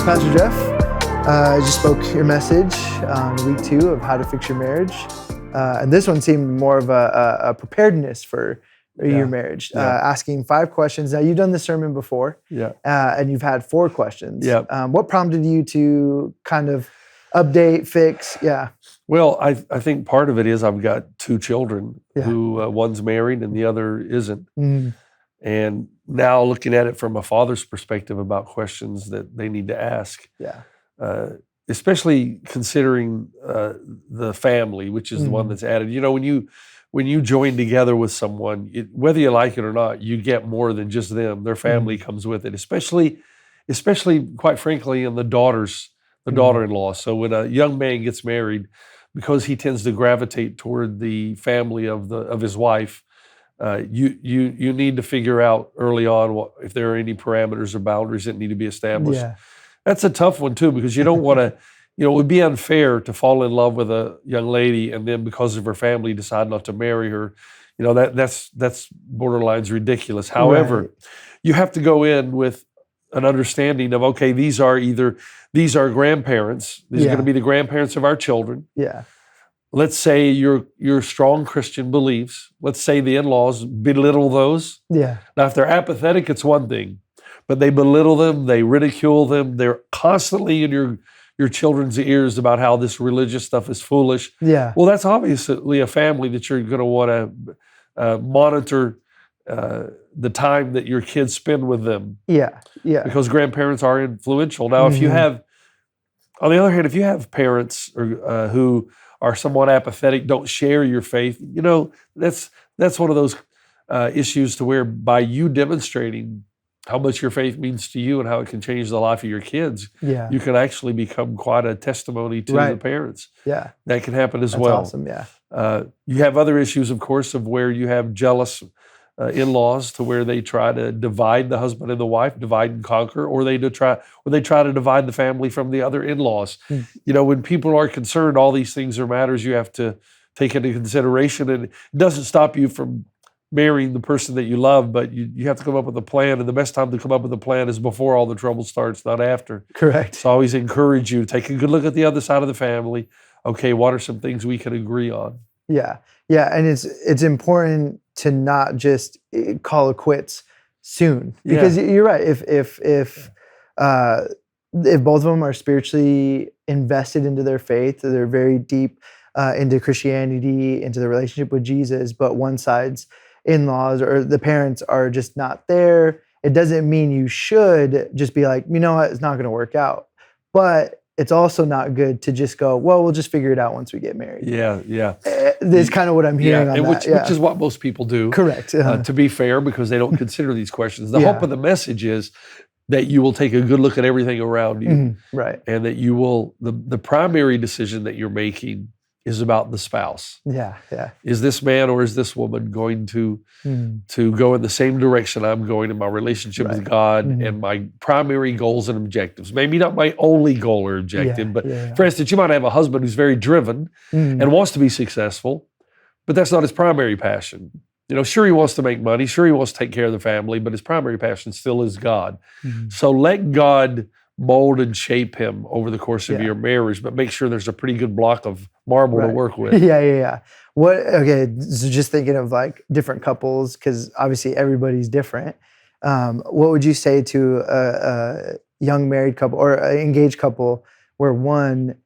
Pastor Jeff. I just spoke your message on week 2 of how to fix your marriage. And this one seemed more of a preparedness for your marriage, asking 5 questions. Now, you've done this sermon before, and you've had 4 questions. What prompted you to kind of update, fix? Well, I think part of it is I've got 2 children who one's married and the other isn't. And now looking at it from a father's perspective about questions that they need to ask, especially considering the family, which is the one that's added. You know, when you join together with someone, whether you like it or not, you get more than just them. Their family comes with it, especially quite frankly, in the daughter-in-law. So when a young man gets married, because he tends to gravitate toward the family of his wife, you need to figure out early on if there are any parameters or boundaries that need to be established. That's a tough one too, because you don't want to, it would be unfair to fall in love with a young lady and then because of her family decide not to marry her. That's borderlines ridiculous. However, you have to go in with an understanding of, okay, these are grandparents. These are going to be the grandparents of our children. Let's say your strong Christian beliefs. Let's say the in-laws belittle those. Now, if they're apathetic, it's one thing, but they belittle them, they ridicule them. They're constantly in your children's ears about how this religious stuff is foolish. Well, that's obviously a family that you're going to want to monitor the time that your kids spend with them. Because grandparents are influential. Now, if you have, on the other hand, if you have parents who are somewhat apathetic, don't share your faith, that's one of those issues to where by you demonstrating how much your faith means to you and how it can change the life of your kids, you can actually become quite a testimony to the parents. That can happen as well. That's awesome, you have other issues, of course, of where you have jealous in-laws to where they try to divide the husband and the wife, divide and conquer, or they try to divide the family from the other in-laws. When people are concerned, all these things are matters you have to take into consideration, and it doesn't stop you from marrying the person that you love, but you have to come up with a plan, and the best time to come up with a plan is before all the trouble starts, not after. Correct. So I always encourage you to take a good look at the other side of the family. Okay, what are some things we can agree on? And it's important to not just call it quits soon, because you're right. If both of them are spiritually invested into their faith, they're very deep into Christianity, into the relationship with Jesus, but one side's in-laws or the parents are just not there, it doesn't mean you should just be like, you know what, it's not going to work out. But it's also not good to just go, well, we'll just figure it out once we get married. That's kind of what I'm hearing on that. Which is what most people do. Correct. To be fair, because they don't consider these questions. The hope of the message is that you will take a good look at everything around you. And that you will, the primary decision that you're making is about the spouse. Is this man or is this woman going to go in the same direction I'm going in my relationship with God and my primary goals and objectives? Maybe not my only goal or objective, but for instance, you might have a husband who's very driven and wants to be successful, but that's not his primary passion. Sure, he wants to make money, sure, he wants to take care of the family, but his primary passion still is God. So let God mold and shape him over the course of your marriage, but make sure there's a pretty good block of marble to work with. So just thinking of like different couples, because obviously everybody's different. What would you say to a young married couple or an engaged couple where one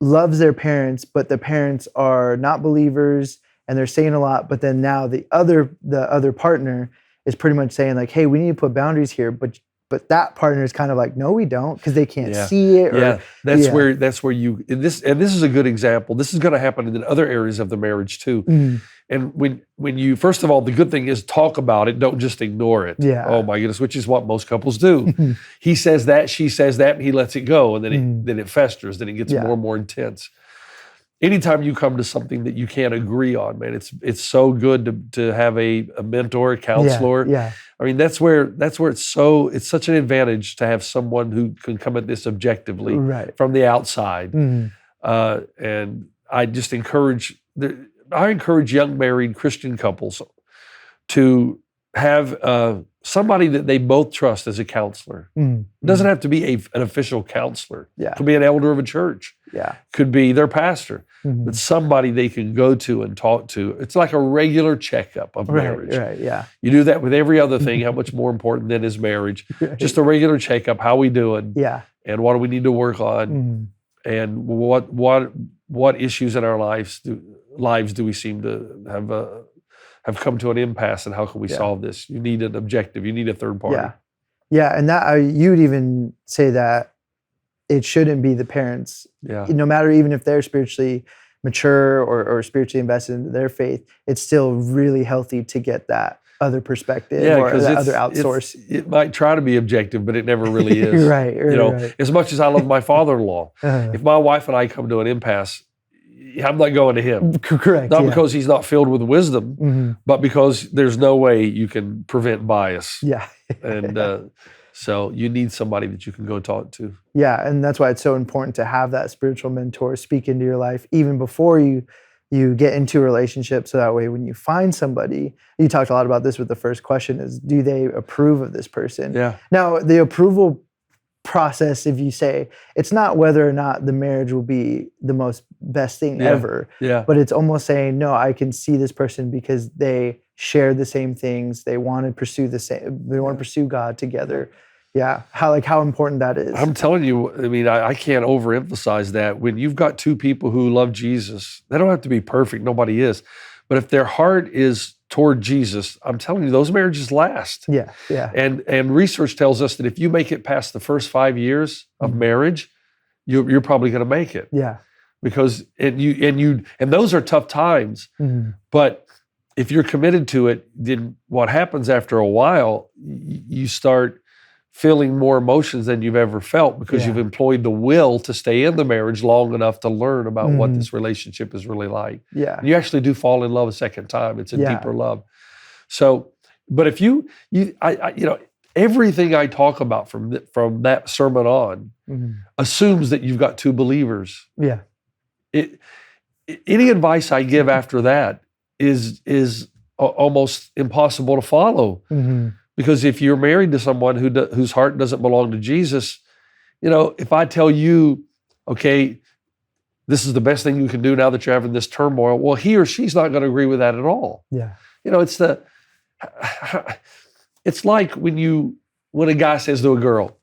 loves their parents, but the parents are not believers and they're saying a lot, but then now the other partner is pretty much saying like, hey, we need to put boundaries here, but that partner is kind of like, no, we don't, because they can't see it. That's where you, this is a good example. This is going to happen in other areas of the marriage too. And when you, first of all, the good thing is talk about it, don't just ignore it. Oh my goodness, which is what most couples do. He says that, she says that, and he lets it go, and then it festers, then it gets more and more intense. Anytime you come to something that you can't agree on, man, it's so good to have a mentor, a counselor. I mean, that's where it's such an advantage to have someone who can come at this objectively from the outside. And I just encourage young married Christian couples to have somebody that they both trust as a counselor. Mm. It doesn't have to be an official counselor. Yeah. It could be an elder of a church. Yeah. Could be their pastor. Mhm. But somebody they can go to and talk to. It's like a regular checkup of marriage. Right, yeah. You do that with every other thing. How much more important than is marriage? Right. Just a regular checkup. How we doing? Yeah. And what do we need to work on? Mhm. And what issues in our lives do we seem to have come to an impasse, and how can we solve this? You need an objective. You need a third party. Yeah. Yeah, and that you would even say that it shouldn't be the parents. Yeah. No matter even if they're spiritually mature or spiritually invested in their faith, it's still really healthy to get that other perspective or that other outsource. It might try to be objective, but it never really is. Right. As much as I love my father-in-law, if my wife and I come to an impasse, I'm not going to him. Correct. Not because he's not filled with wisdom, but because there's no way you can prevent bias. Yeah. And so you need somebody that you can go talk to. Yeah, and that's why it's so important to have that spiritual mentor speak into your life even before you get into a relationship, so that way when you find somebody, you talked a lot about this with the first question, is do they approve of this person? Yeah. Now, the approval process, if you say, it's not whether or not the marriage will be the most best thing ever, but it's almost saying, no, I can see this person because they share the same things, they want to pursue they want to pursue God together. Yeah, how important that is. I'm telling you, I mean, I can't overemphasize that. When you've got two people who love Jesus, they don't have to be perfect, nobody is. But if their heart is toward Jesus, I'm telling you, those marriages last. Yeah. And research tells us that if you make it past the first 5 years of marriage, you're probably going to make it. Yeah. Because and those are tough times. But if you're committed to it, then what happens after a while, you start feeling more emotions than you've ever felt, because you've employed the will to stay in the marriage long enough to learn about what this relationship is really like. Yeah. And you actually do fall in love a second time. It's a deeper love. So, but if you know, everything I talk about from that sermon on assumes that you've got two believers. Yeah. Any advice I give after that is almost impossible to follow. Because if you're married to someone whose heart doesn't belong to Jesus, you know, if I tell you, okay, this is the best thing you can do now that you're having this turmoil, well, he or she's not going to agree with that at all. Yeah. You know, it's like when a guy says to a girl,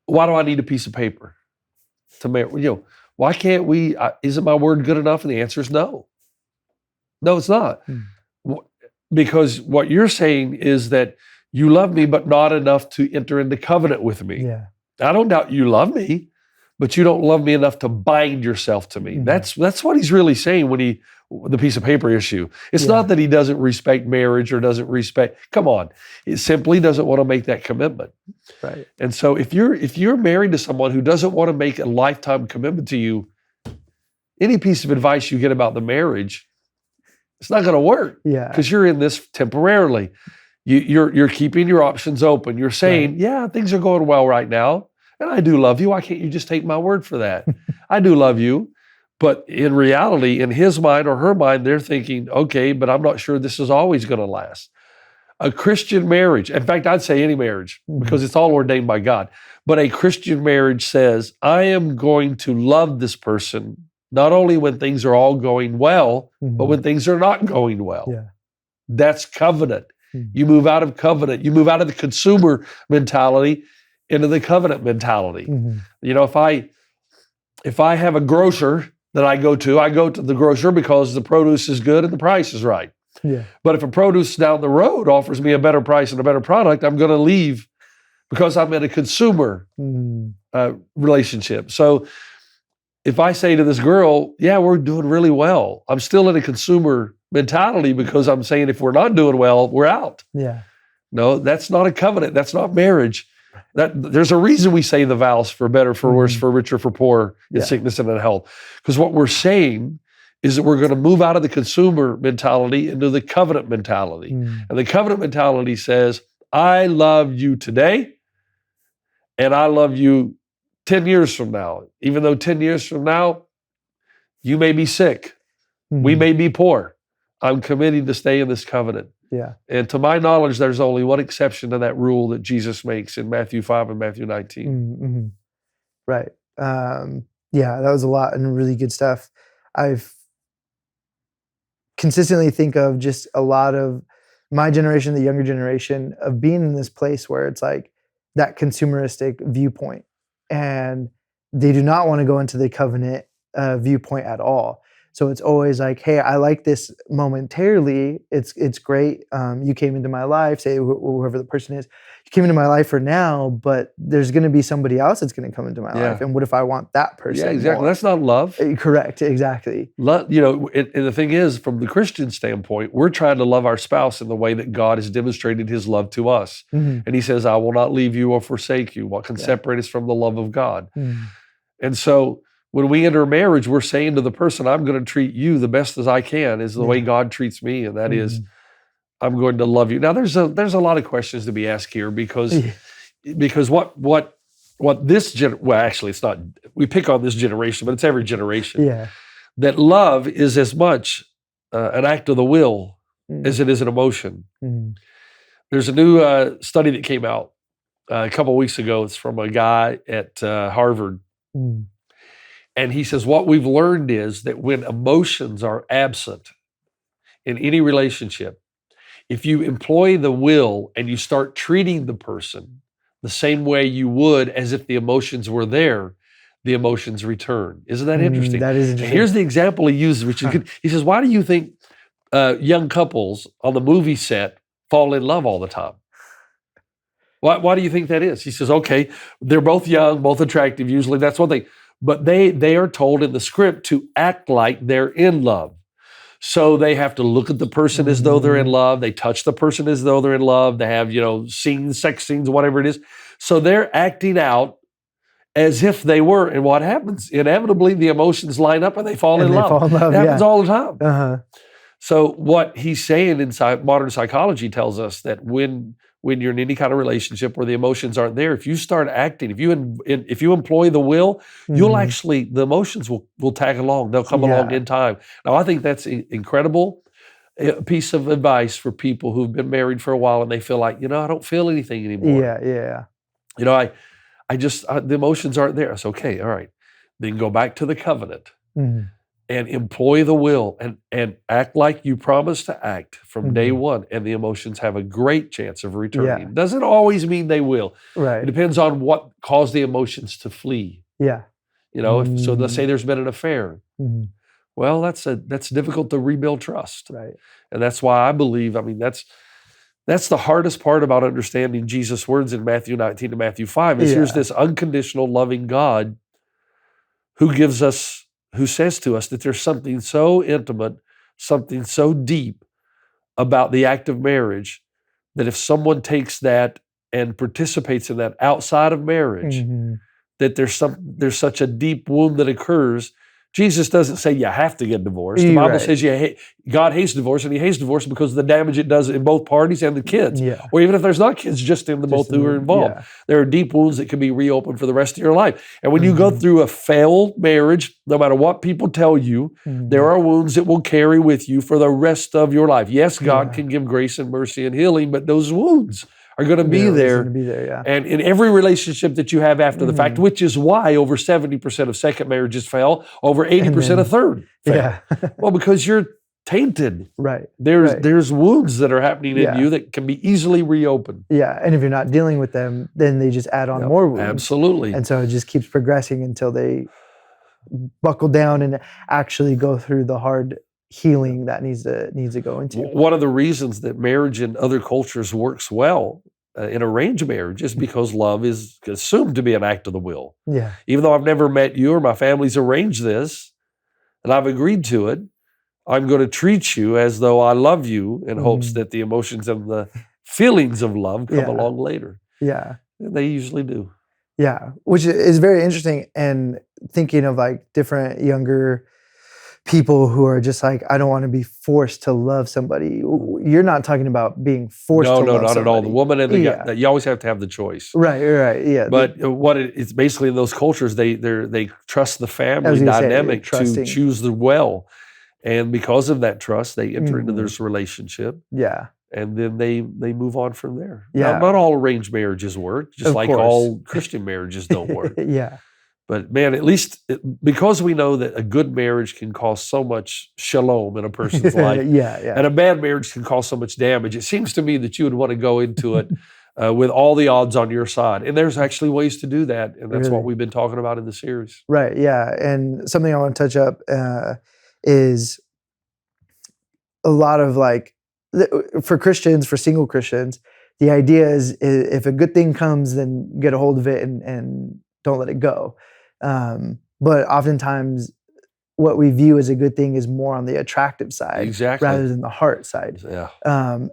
why do I need a piece of paper to marry? You know, why can't we, isn't my word good enough? And the answer is no. No, it's not. Because what you're saying is that you love me, but not enough to enter into covenant with me. Yeah. I don't doubt you love me, but you don't love me enough to bind yourself to me. That's what he's really saying when the piece of paper issue. It's not that he doesn't respect marriage or doesn't respect, come on. It simply doesn't want to make that commitment. Right. And so if you're married to someone who doesn't want to make a lifetime commitment to you, any piece of advice you get about the marriage, it's not going to work. Yeah. Because you're in this temporarily. You're keeping your options open. You're saying, yeah, things are going well right now, and I do love you. Why can't you just take my word for that? I do love you. But in reality, in his mind or her mind, they're thinking, okay, but I'm not sure this is always going to last. A Christian marriage, in fact, I'd say any marriage, because it's all ordained by God. But a Christian marriage says, I am going to love this person not only when things are all going well, but when things are not going well. Yeah. That's covenant. You move out of covenant. You move out of the consumer mentality into the covenant mentality. You know, if I have a grocer that I go to the grocer because the produce is good and the price is right. Yeah. But if a produce down the road offers me a better price and a better product, I'm going to leave because I'm in a consumer relationship. So if I say to this girl, yeah, we're doing really well, I'm still in a consumer mentality because I'm saying if we're not doing well, we're out. Yeah. No, that's not a covenant. That's not marriage. There's a reason we say the vows for better, for worse, for richer, for poor, in sickness and in health. Because what we're saying is that we're going to move out of the consumer mentality into the covenant mentality. And the covenant mentality says, I love you today, and I love you 10 years from now. Even though 10 years from now, you may be sick. We may be poor. I'm committing to stay in this covenant. Yeah. And to my knowledge, there's only one exception to that rule that Jesus makes in Matthew 5 and Matthew 19. Mm-hmm. Right. Yeah, that was a lot and really good stuff. I've consistently think of just a lot of my generation, the younger generation, of being in this place where it's like that consumeristic viewpoint, and they do not want to go into the covenant viewpoint at all. So it's always like, hey, I like this momentarily. It's great. You came into my life, say whoever the person is, you came into my life for now, but there's going to be somebody else that's going to come into my life. And what if I want that person? Yeah, exactly. more? That's not love. Correct. Exactly. And the thing is, from the Christian standpoint, we're trying to love our spouse in the way that God has demonstrated his love to us. Mm-hmm. And he says, I will not leave you or forsake you. What can separate us from the love of God? Mm-hmm. And so when we enter marriage, we're saying to the person, I'm going to treat you the best as I can, is the way God treats me. And that is, I'm going to love you. Now, there's a lot of questions to be asked here because what this actually, it's not, we pick on this generation, but it's every generation. Yeah. That love is as much an act of the will as it is an emotion. There's a new study that came out a couple of weeks ago. It's from a guy at Harvard. And he says, what we've learned is that when emotions are absent in any relationship, if you employ the will and you start treating the person the same way you would as if the emotions were there, the emotions return. Isn't that interesting? That is interesting. And here's the example he uses, which is good. He says, why do you think young couples on the movie set fall in love all the time? Why do you think that is? He says, okay, they're both young, both attractive, usually that's one thing. But they are told in the script to act like they're in love. So they have to look at the person as though they're in love. They touch the person as though they're in love. They have, scenes, sex scenes, whatever it is. So they're acting out as if they were. And what happens? Inevitably, the emotions line up and they fall in love. It happens all the time. Uh-huh. So what he's saying inside modern psychology tells us that when you're in any kind of relationship where the emotions aren't there, if you start acting, if you employ the will, you'll actually, the emotions will tag along. They'll come along in time. Now, I think that's an incredible piece of advice for people who've been married for a while and they feel like, I don't feel anything anymore. Yeah. The emotions aren't there. It's okay, all right. Then go back to the covenant and employ the will and act like you promised to act from day one, and the emotions have a great chance of returning. Doesn't always mean they will. Right. It depends on what caused the emotions to flee. Yeah. So let's say there's been an affair. Well, that's difficult to rebuild trust. Right. And that's why I believe, that's the hardest part about understanding Jesus' words in Matthew 19 to Matthew 5 is here's this unconditional loving God who says to us that there's something so intimate, something so deep about the act of marriage that if someone takes that and participates in that outside of marriage, that there's such a deep wound that occurs. Jesus doesn't say you have to get divorced. The Bible says God hates divorce, and he hates divorce because of the damage it does in both parties and the kids. Or even if there's not kids, just in both who are involved. There are deep wounds that can be reopened for the rest of your life. And when you go through a failed marriage, no matter what people tell you, there are wounds that will carry with you for the rest of your life. Yes, God can give grace and mercy and healing, but those wounds are going to be there. And in every relationship that you have after the fact, which is why over 70% of second marriages fail, over 80% of third fail. Well, because you're tainted. Right. There's wounds that are happening in you that can be easily reopened. Yeah, and if you're not dealing with them, then they just add on more wounds. Absolutely. And so it just keeps progressing until they buckle down and actually go through the hard healing that needs to go into. One of the reasons that marriage in other cultures works well in arranged marriage is because love is assumed to be an act of the will. Yeah. Even though I've never met you or my family's arranged this, and I've agreed to it, I'm going to treat you as though I love you in hopes that the emotions and the feelings of love come along later. Yeah. And they usually do. Yeah, which is very interesting. And thinking of like different younger people who are just like, I don't want to be forced to love somebody. You're not talking about being forced to love somebody. No, not at all. The woman and the guy, you always have to have the choice. Right, yeah. But it's basically in those cultures, they trust the family dynamic to choose the well. And because of that trust, they enter into this relationship. Yeah. and then they move on from there. Yeah. Now, not all arranged marriages work, just Of like course. all Christian marriages don't work. Yeah. But man, at least because we know that a good marriage can cause so much shalom in a person's life, Yeah. and a bad marriage can cause so much damage, it seems to me that you would want to go into it with all the odds on your side. And there's actually ways to do that, and that's what Really? we've been talking about in the series. Right. Yeah. And something I want to touch up is a lot of for Christians, for single Christians, the idea is if a good thing comes, then get a hold of it and don't let it go. But oftentimes, what we view as a good thing is more on the attractive side, Exactly. rather than the heart side. Yeah.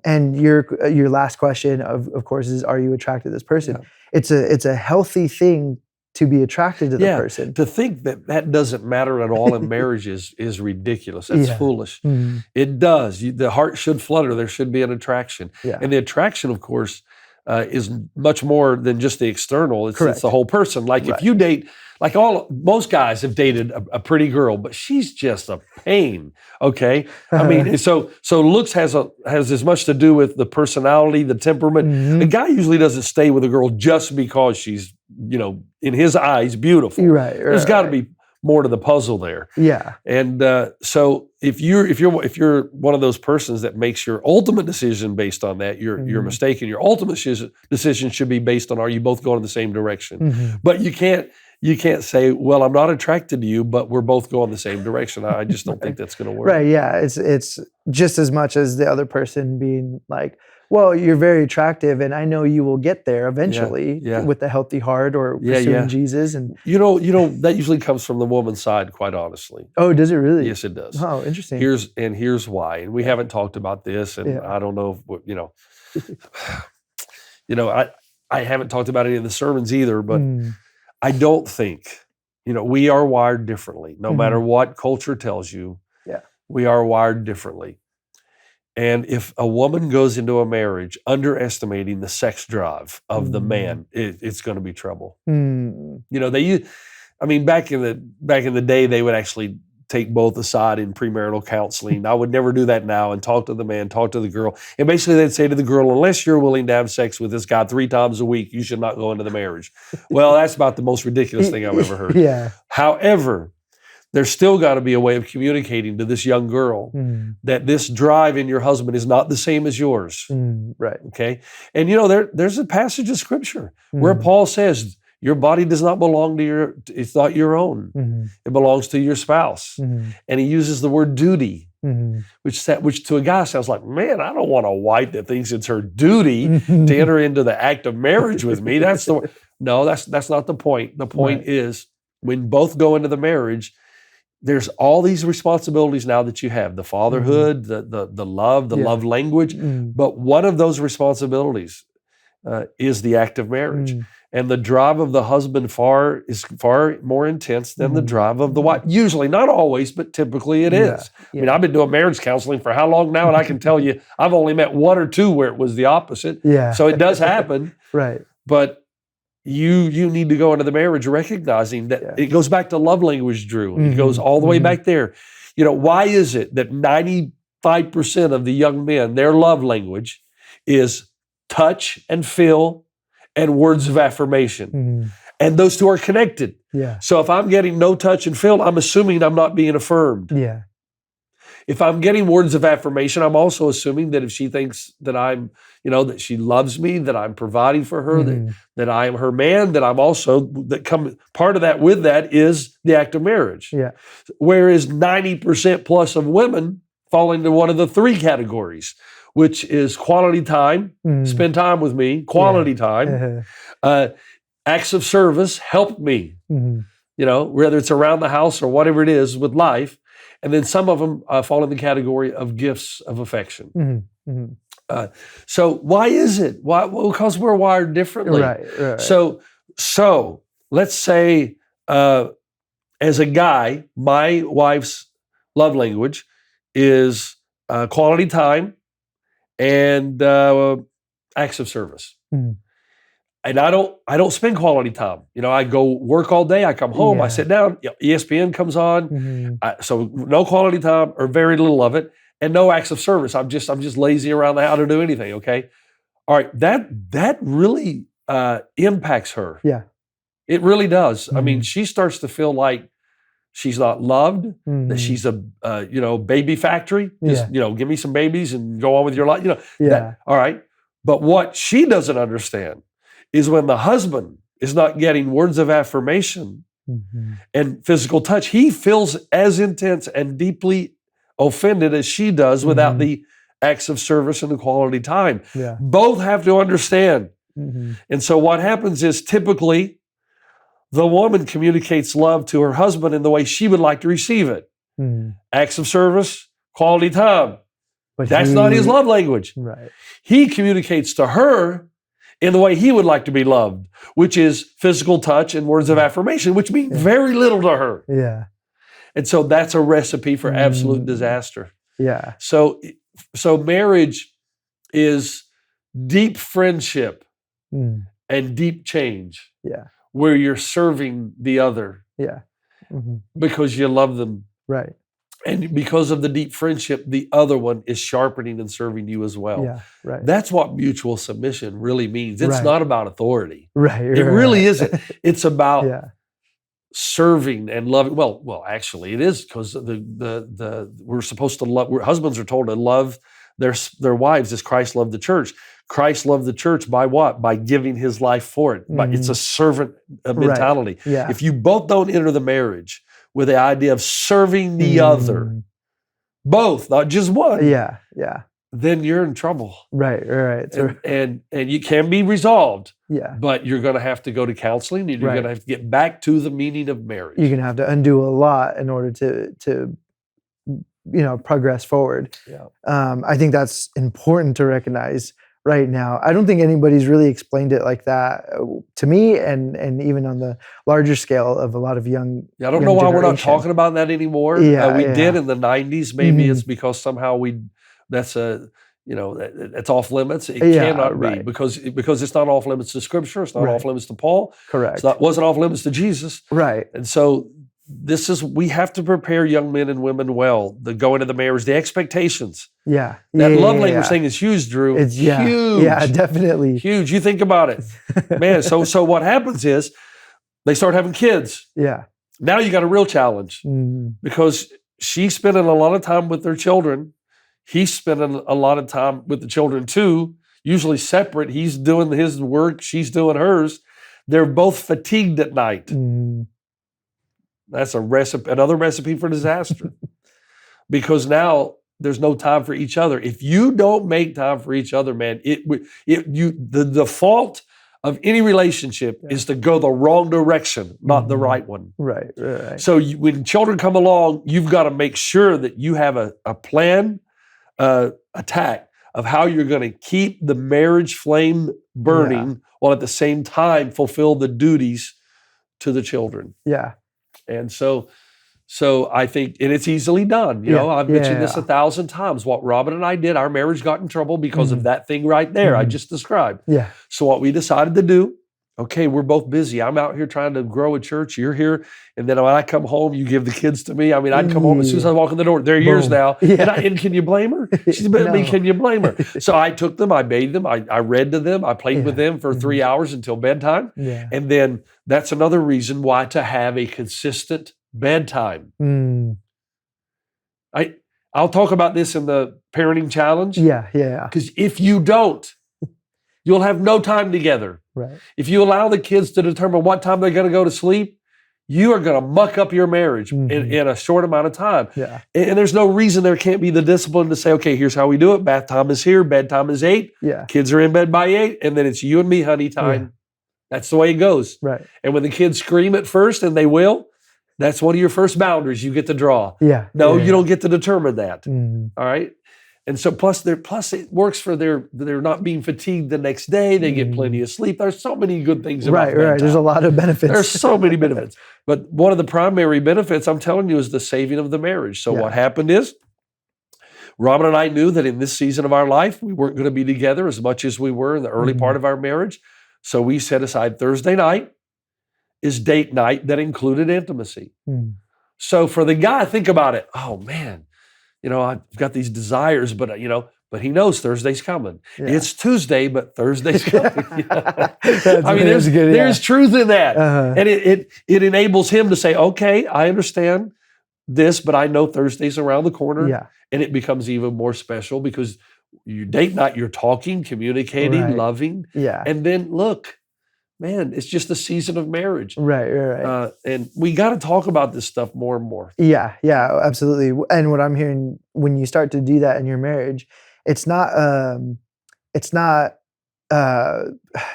And your last question, of course, is, are you attracted to this person? Yeah. It's a healthy thing to be attracted to the person. To think that doesn't matter at all in marriage is ridiculous. That's foolish. Mm-hmm. It does. The heart should flutter. There should be an attraction. Yeah. And the attraction, of course, is much more than just the external. It's the whole person. Like if you date, like most guys have dated a pretty girl, but she's just a pain. Okay, I mean, so looks has as much to do with the personality, the temperament. Mm-hmm. A guy usually doesn't stay with a girl just because she's, in his eyes, beautiful. Right. There's got to be more to the puzzle there. Yeah. And so if you're one of those persons that makes your ultimate decision based on that, you're mistaken. Your ultimate decision should be based on, are you both going in the same direction? Mm-hmm. But you can't say, well, I'm not attracted to you, but we're both going the same direction. I just don't think that's going to work. Right. Yeah. It's just as much as the other person being like, well, you're very attractive, and I know you will get there eventually with a healthy heart or pursuing Jesus. And that usually comes from the woman's side, quite honestly. Oh, does it really? Yes, it does. Oh, interesting. Here's why. And we haven't talked about this, and I don't know if, I haven't talked about any of the sermons either, but I don't think, we are wired differently. No matter what culture tells you, we are wired differently. And if a woman goes into a marriage underestimating the sex drive of the man, it's going to be trouble. Back in the day, they would actually take both aside in premarital counseling. I would never do that now, and talk to the man, talk to the girl. And basically they'd say to the girl, unless you're willing to have sex with this guy 3 times a week, you should not go into the marriage. Well, that's about the most ridiculous thing I've ever heard. Yeah. However, there's still got to be a way of communicating to this young girl that this drive in your husband is not the same as yours. Right. Okay. And there's a passage of scripture where Paul says, your body does not belong to it's not your own. It belongs to your spouse. And he uses the word duty, which to a guy sounds like, man, I don't want a wife that thinks it's her duty to enter into the act of marriage with me. That's not the point. The point is, when both go into the marriage, there's all these responsibilities now that you have, the fatherhood, the love, the love language. But one of those responsibilities is the act of marriage. And the drive of the husband is far more intense than the drive of the wife. Usually, not always, but typically it is. I mean, I've been doing marriage counseling for how long now? And I can tell you, I've only met 1 or 2 where it was the opposite. Yeah. So it does happen. Right. But you need to go into the marriage recognizing that it goes back to love language, Drew. It goes all the way back there. Why is it that 95% of the young men, their love language is touch and feel and words of affirmation? And those two are connected. Yeah. So if I'm getting no touch and feel, I'm assuming I'm not being affirmed. Yeah. If I'm getting words of affirmation, I'm also assuming that if she thinks that I'm, that she loves me, that I'm providing for her, that I am her man, that I'm also, part of that with that is the act of marriage. Yeah. Whereas 90% plus of women fall into one of the 3 categories, which is quality time, spend time with me, quality time, acts of service, help me, whether it's around the house or whatever it is with life. And then some of them fall in the category of gifts of affection. So why is it? Why? Well, because we're wired differently. Right. So let's say, as a guy, my wife's love language is quality time and acts of service. And I don't spend quality time. I go work all day. I come home. I sit down. ESPN comes on. So no quality time or very little of it. and no acts of service. I'm just lazy around the house to do anything. Okay, all right. That really impacts her. Yeah. It really does. I mean, she starts to feel like she's not loved. That she's a baby factory. Just give me some babies and go on with your life. All right. But what she doesn't understand is when the husband is not getting words of affirmation and physical touch, he feels as intense and deeply offended as she does without the acts of service and the quality time. Yeah. Both have to understand. And so what happens is typically the woman communicates love to her husband in the way she would like to receive it. Acts of service, quality time. But that's not his love language. Right. He communicates to her in the way he would like to be loved, which is physical touch and words of affirmation, which mean very little to her. Yeah. And so that's a recipe for absolute disaster. Yeah. So marriage is deep friendship and deep change. Yeah. Where you're serving the other. Yeah. Because you love them. Right. And because of the deep friendship, the other one is sharpening and serving you as well. Yeah. Right. That's what mutual submission really means. It's not about authority. Right. It really isn't. It's about serving and loving. Well, actually, it is, because we're supposed to love. Husbands are told to love their wives as Christ loved the church. Christ loved the church by what? By giving his life for it. It's a servant mentality. Right. Yeah. If you both don't enter the marriage with the idea of serving the other, both, not just one, then you're in trouble. Right. And you can be resolved. Yeah. But you're going to have to go to counseling, and you're going to have to get back to the meaning of marriage. You're going to have to undo a lot in order to progress forward. Yeah. I think that's important to recognize right now. I don't think anybody's really explained it like that to me, and even on the larger scale of a lot of young. I don't know why we're not talking about that anymore. We did in the 90s. Maybe it's because somehow that's off limits. It cannot be because it's not off limits to Scripture. It's not off limits to Paul. Correct. It wasn't off limits to Jesus. Right. And so we have to prepare young men and women well to go into the marriage. The expectations. Yeah. That love language thing is huge, Drew. It's huge. Yeah, definitely. Huge. You think about it. Man, so what happens is they start having kids. Yeah. Now you got a real challenge because she's spending a lot of time with their children. He's spending a lot of time with the children too, usually separate. He's doing his work. She's doing hers. They're both fatigued at night. That's another recipe for disaster. Because now there's no time for each other. If you don't make time for each other, man, the default of any relationship is to go the wrong direction, not the right one. Right. So when children come along, you've got to make sure that you have a plan, attack of how you're going to keep the marriage flame burning while at the same time fulfill the duties to the children. Yeah. And so I think, and it's easily done. I've mentioned this 1,000 times. What Robin and I did, our marriage got in trouble because of that thing right there I just described. Yeah. So what we decided to do, okay, we're both busy. I'm out here trying to grow a church. You're here. And then when I come home, you give the kids to me. I mean, I'd come home as soon as I walk in the door. They're yours now. Yeah. And can you blame her? She's been me. Can you blame her? So I took them. I bathed them. I read to them. I played with them for 3 hours until bedtime. Yeah. And then that's another reason why to have a consistent bedtime. I'll talk about this in the parenting challenge. Yeah. Because if you don't, you'll have no time together. Right. If you allow the kids to determine what time they're going to go to sleep, you are going to muck up your marriage in a short amount of time. Yeah. And there's no reason there can't be the discipline to say, okay, here's how we do it. Bath time is here. Bedtime is 8. Yeah. Kids are in bed by 8. And then it's you and me, honey, time. Yeah. That's the way it goes. Right. And when the kids scream at first, and they will, that's one of your first boundaries you get to draw. Yeah. No, you don't get to determine that. Mm-hmm. All right. And so plus it works for they're not being fatigued the next day. They get plenty of sleep. There's so many good things about bedtime. Right. There's a lot of benefits. There's so many benefits. But one of the primary benefits, I'm telling you, is the saving of the marriage. So what happened is, Robin and I knew that in this season of our life, we weren't going to be together as much as we were in the early part of our marriage. So we set aside Thursday night is date night that included intimacy. So for the guy, think about it. Oh man, I've got these desires, but but he knows Thursday's coming. Yeah. It's Tuesday, but Thursday's coming. That's good, there's truth in that. Uh-huh. And it enables him to say, okay, I understand this, but I know Thursday's around the corner. Yeah. And it becomes even more special because you date night, you're talking, communicating, Right. loving. Yeah. And then look, man, it's just the season of marriage. Right. And we got to talk about this stuff more and more. Yeah, absolutely. And what I'm hearing, when you start to do that in your marriage, it's not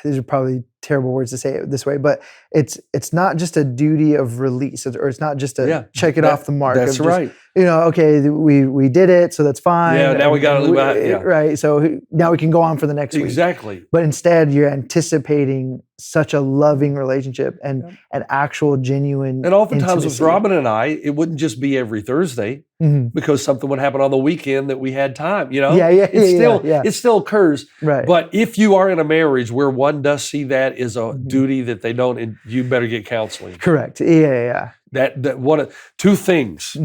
these are probably terrible words to say it this way, but it's not just a duty of release, or it's not just a check it off the mark. That's right. Okay, we did it, so that's fine. Yeah, now we got to live out. Right. So now we can go on for the next week. Exactly. But instead, you're anticipating such a loving relationship and an actual genuine. And oftentimes intimacy. with Robin and I, it wouldn't just be every Thursday because something would happen on the weekend that we had time. It still occurs. Right. But if you are in a marriage where one does see that as a duty that they don't, and you better get counseling. Correct. Yeah. That one, two things,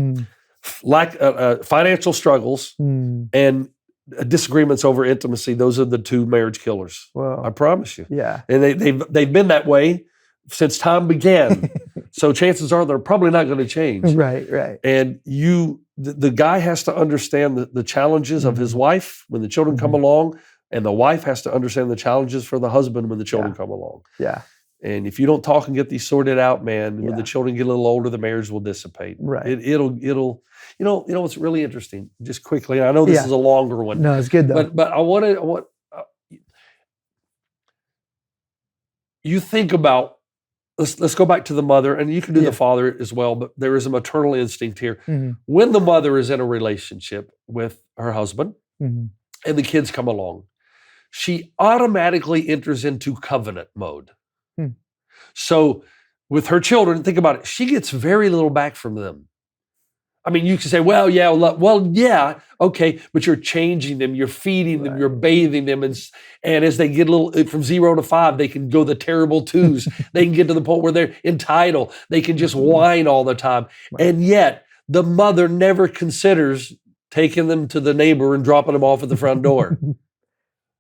like financial struggles and disagreements over intimacy. Those are the two marriage killers. Wow. I promise you. Yeah. And they've been that way since time began. So chances are they're probably not going to change. Right. And the guy has to understand the challenges of his wife when the children come along, and the wife has to understand the challenges for the husband when the children come along. Yeah. And if you don't talk and get these sorted out, man, when the children get a little older, the marriage will dissipate. Right. It'll. What's really interesting, just quickly, and I know this is a longer one. No, it's good though. But I want you think about, let's go back to the mother, and you can do the father as well, but there is a maternal instinct here. When the mother is in a relationship with her husband and the kids come along, she automatically enters into covenant mode. So with her children, think about it, she gets very little back from them. I mean, you can say, okay, but you're changing them, you're feeding them, you're bathing them, and as they get a little, from 0 to 5, they can go the terrible 2s. They can get to the point where they're entitled. They can just whine all the time. Right. And yet, the mother never considers taking them to the neighbor and dropping them off at the front door.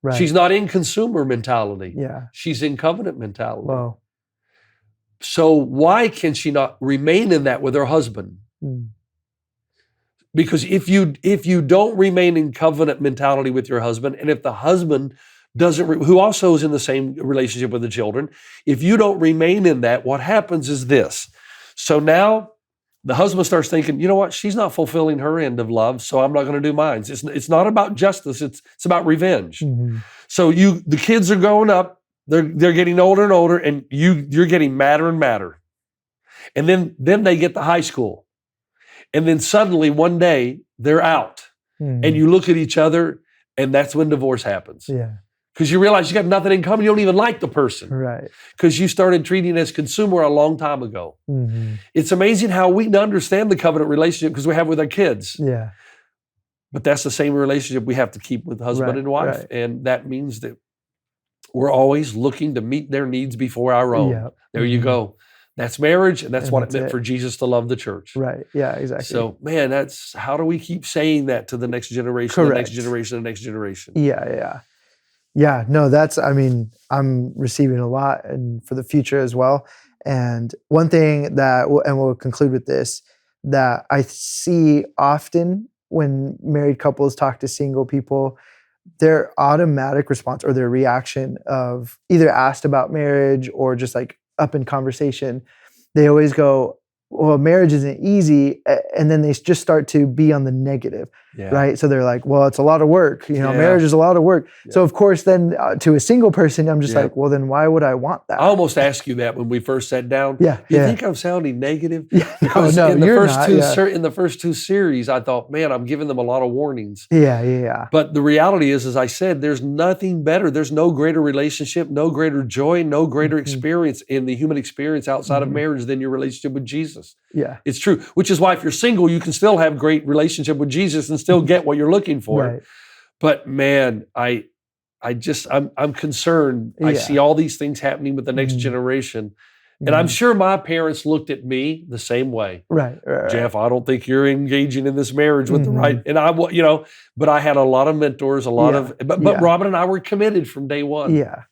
Right. She's not in consumer mentality. Yeah. She's in covenant mentality. Wow. So why can she not remain in that with her husband? Because if you don't remain in covenant mentality with your husband, and if the husband doesn't, who also is in the same relationship with the children, if you don't remain in that, what happens is this. So now the husband starts thinking, you know what, she's not fulfilling her end of love, so I'm not going to do mine. It's not about justice, it's about revenge. So the kids are growing up, they're getting older and older, and you're getting madder and madder. And then they get to high school. And then suddenly one day they're out. And you look at each other, and that's when divorce happens. Yeah. Because you realize you got nothing in common, you don't even like the person. Right. Because you started treating as consumer a long time ago. It's amazing how we understand the covenant relationship because we have with our kids. Yeah. But that's the same relationship we have to keep with husband and wife. Right. And that means that we're always looking to meet their needs before our own. Yep. There you go. That's marriage, and that's what it meant for Jesus to love the church. Right. Yeah, exactly. So, man, that's how do we keep saying that to the next generation, the next generation, the next generation? Yeah, no, I'm receiving a lot and for the future as well. And one thing and we'll conclude with this, that I see often when married couples talk to single people, their automatic response or their reaction of either asked about marriage or just like up in conversation, they always go, well, marriage isn't easy. And then they just start to be on the negative, right? So they're like, well, it's a lot of work. Marriage is a lot of work. Yeah. So of course, then to a single person, I'm just like, well, then why would I want that? I almost asked you that when we first sat down. Yeah. Do you think I'm sounding negative? Yeah. Because no, in the you're first not, in the first two series, I thought, man, I'm giving them a lot of warnings. Yeah. But the reality is, as I said, there's nothing better. There's no greater relationship, no greater joy, no greater experience in the human experience outside of marriage than your relationship with Jesus. Yeah. It's true. Which is why if you're single, you can still have great relationship with Jesus and still get what you're looking for. Right. But man, I'm concerned. I see all these things happening with the next generation. And I'm sure my parents looked at me the same way. Right. Jeff, I don't think you're engaging in this marriage with the right. And but I had a lot of mentors, but Robin and I were committed from day one. Yeah.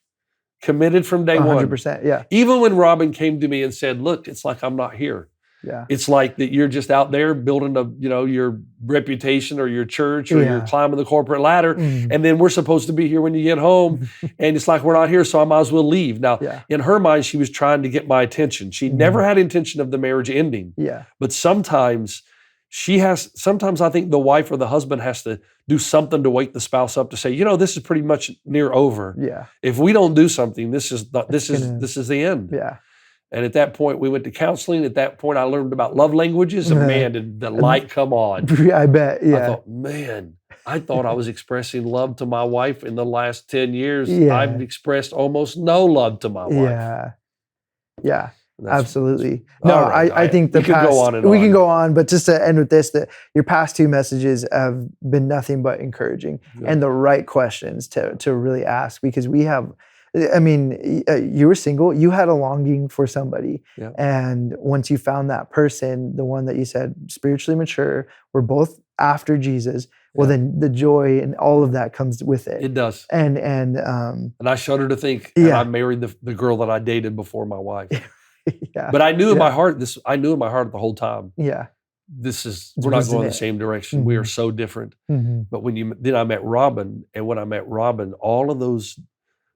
Committed from day 100%. Yeah. Even when Robin came to me and said, look, it's like I'm not here. Yeah. It's like that you're just out there building your reputation or your church or you're climbing the corporate ladder. And then we're supposed to be here when you get home. And it's like, we're not here, so I might as well leave. Now, in her mind, she was trying to get my attention. She never had intention of the marriage ending. Yeah. But sometimes I think the wife or the husband has to do something to wake the spouse up to say, this is pretty much near over. Yeah. If we don't do something, this is the end. Yeah. And at that point, we went to counseling. At that point, I learned about love languages, and man, did the light come on. I bet, yeah. I thought, man, I thought I was expressing love to my wife in the last 10 years. Yeah. I've expressed almost no love to my wife. Yeah, yeah, That's, absolutely. No, right. I think we could go on and we on. can go on, but just to end with this, that your past two messages have been nothing but encouraging and the right questions to really ask, because we have, you were single, you had a longing for somebody. Yeah. And once you found that person, the one that you said spiritually mature, we're both after Jesus, well, then the joy and all of that comes with it. It does. And I shudder to think that I married the girl that I dated before my wife. Yeah. But I knew in my heart, the whole time. Yeah. We're not going the same direction. We are so different. But then I met Robin, and when I met Robin, all of those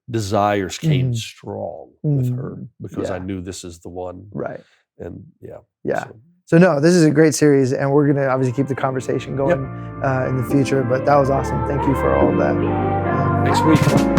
desires came strong with her, because I knew this is the one. Right. And So no, this is a great series, and we're going to obviously keep the conversation going in the future, but that was awesome. Thank you for all of that. Next week.